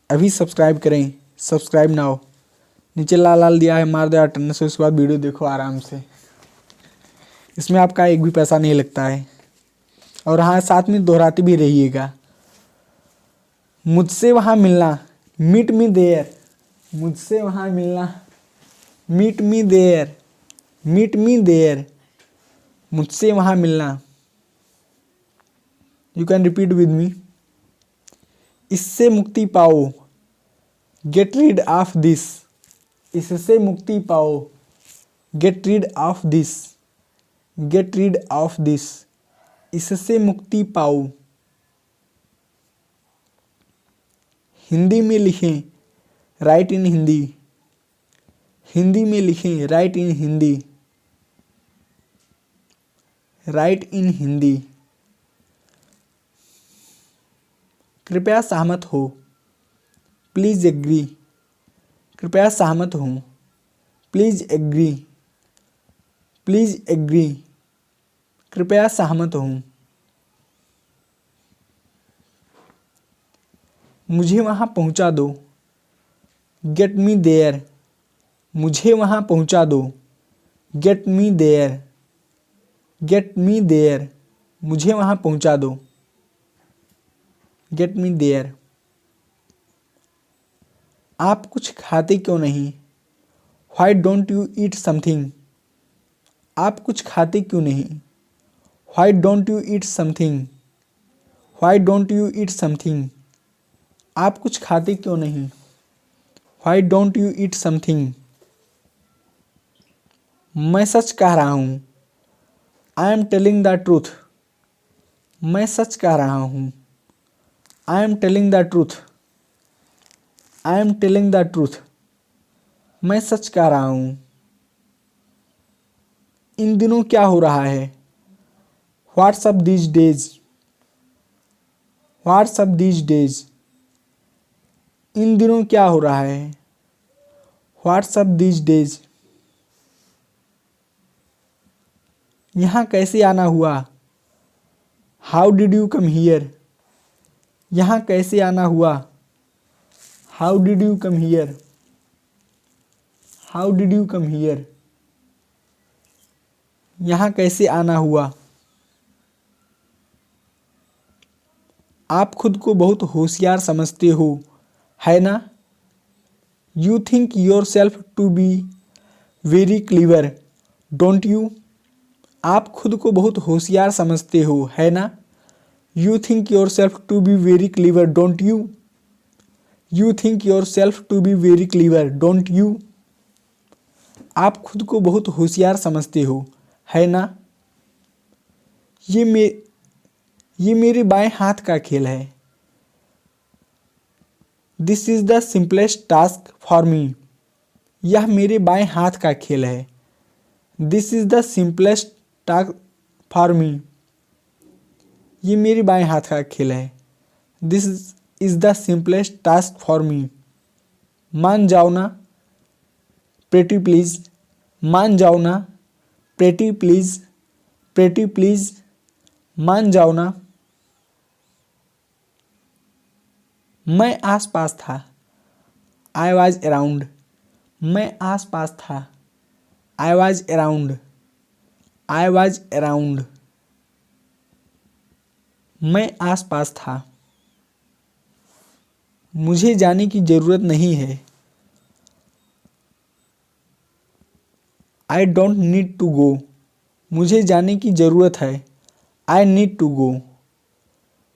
अभी सब्सक्राइब करें, subscribe now. नीचे लाल लाल दिया है, मार दो बटन से, उसके बाद वीडियो देखो आराम से। इसमें आपका एक भी पैसा नहीं लगता है। और हाँ, साथ में दोहराते भी रहिएगा। मुझसे वहाँ मिलना, मीट मी देयर। मुझसे वहाँ मिलना, meet me there, meet me there. मुझसे वहाँ मिलना। You can repeat with me. इससे मुक्ति पाओ, गेट रीड ऑफ दिस। इससे मुक्ति पाओ, get rid of this, get rid of this. इससे मुक्ति पाओ। हिंदी में लिखें, राइट इन हिंदी। हिंदी में लिखें, राइट इन हिंदी, राइट इन हिंदी। कृपया सहमत हो, प्लीज एग्री। कृपया सहमत हो, प्लीज एग्री, प्लीज एग्री। कृपया सहमत हो। मुझे वहाँ पहुँचा दो, गेट मी देयर। मुझे वहाँ पहुँचा दो, get me there, get me there. मुझे वहाँ पहुँचा दो, गेट मी देयर। आप कुछ खाते क्यों नहीं, why don't you eat something. आप कुछ खाते क्यों नहीं, why don't you eat something, why don't you eat something. आप कुछ खाते क्यों नहीं, why don't you eat something. मैं सच कह रहा हूँ, I am telling the truth. मैं सच कह रहा हूँ, I am telling the truth, I am telling the truth. मैं सच कह रहा हूँ। इन दिनों क्या हो रहा है, what's up these days, what's up these days. इन दिनों क्या हो रहा है, व्हाट्स अप दीज डेज। यहाँ कैसे आना हुआ, how did you come here. यहाँ कैसे आना हुआ, how did you come here, how did you come here. यहाँ कैसे आना हुआ। आप खुद को बहुत होशियार समझते हो, है ना। You think yourself to be very clever, don't you. आप खुद को बहुत होशियार समझते हो, है ना। You think yourself to be very clever, don't you. You think yourself to be very clever, don't you. आप खुद को बहुत होशियार समझते हो, है ना। ये मेरे बाएं हाथ का खेल है। This is the simplest task for me. यह मेरे बाएं हाथ का खेल है। This is the simplest task for me. ये मेरे बाएं हाथ का खेल है। This is the simplest task for me. मान जाओ ना, प्रेटी प्लीज। मान जाओ ना, प्रेटी प्लीज, प्रेटी प्लीज। मान जाओ ना। मैं आस पास था, आई वॉज अराउंड। मैं आस पास था, I was around, I was around. मैं आस पास था। मुझे जाने की जरूरत नहीं है, I don't need to go. मुझे जाने की जरूरत है, आई नीड टू गो।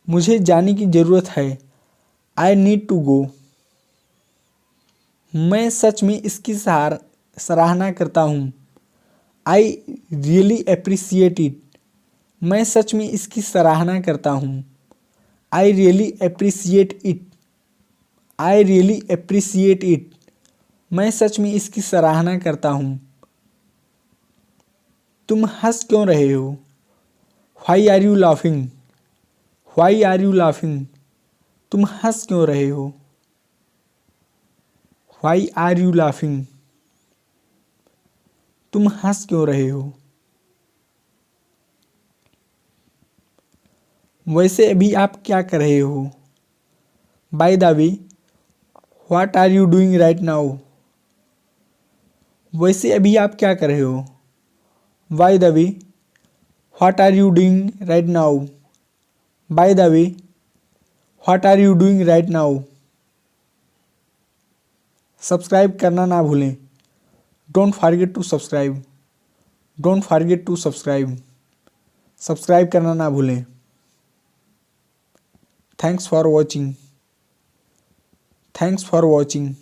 मुझे जाने की जरूरत है, आई नीड टू गो। मैं सच में इसकी सराहना करता हूँ, आई रियली अप्रिसिएट इट। मैं सच में इसकी सराहना करता हूँ, I really appreciate it, I really appreciate it. मैं सच में इसकी सराहना करता हूँ। तुम हंस क्यों रहे हो, why are you laughing, why are you laughing. तुम हंस क्यों रहे हो, व्हाई आर यू लाफिंग। तुम हंस क्यों रहे हो। वैसे अभी आप क्या कर रहे हो, by the way what are you doing right now? वैसे अभी आप क्या कर रहे हो? By the way, what are you doing right now? By the way, what are you doing right now? Subscribe करना ना भूलें। Don't forget to subscribe. Don't forget to subscribe. Subscribe करना ना भूलें। Thanks for watching. Thanks for watching.